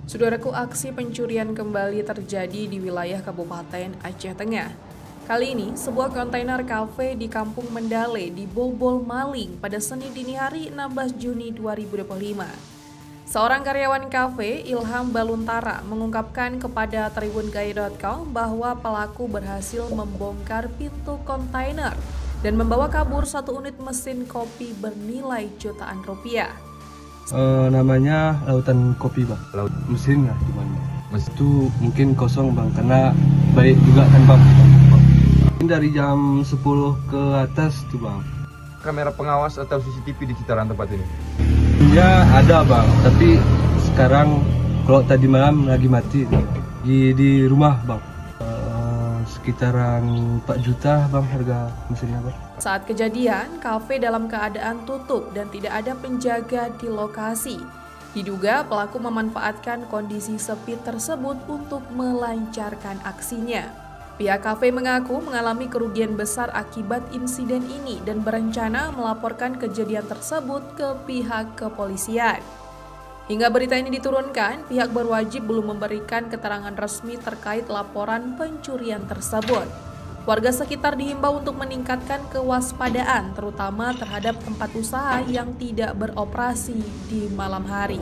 Saudaraku, aksi pencurian kembali terjadi di wilayah Kabupaten Aceh Tengah. Kali ini, sebuah kontainer kafe di Kampung Mendale dibobol maling pada Senin dini hari 16 Juni 2025. Seorang karyawan kafe, Ilham Baluntara, mengungkapkan kepada tribungaya.com bahwa pelaku berhasil membongkar pintu kontainer dan membawa kabur satu unit mesin kopi bernilai jutaan rupiah. Namanya Lautan Kopi, Bang. Laut mesin lah gimana? Mesin itu mungkin kosong, Bang, karena baik juga kan, Bang. Dari jam 10 ke atas tuh, Bang. Kamera pengawas atau CCTV di sekitaran tempat ini? Ya ada, Bang, tapi sekarang kalau tadi malam lagi mati di rumah, Bang. Sekitaran 4 juta, Bang, harga mesinnya, Bang. Saat kejadian, kafe dalam keadaan tutup dan tidak ada penjaga di lokasi. Diduga pelaku memanfaatkan kondisi sepi tersebut untuk melancarkan aksinya. Pihak kafe mengaku mengalami kerugian besar akibat insiden ini dan berencana melaporkan kejadian tersebut ke pihak kepolisian. Hingga berita ini diturunkan, pihak berwajib belum memberikan keterangan resmi terkait laporan pencurian tersebut. Warga sekitar dihimbau untuk meningkatkan kewaspadaan, terutama terhadap tempat usaha yang tidak beroperasi di malam hari.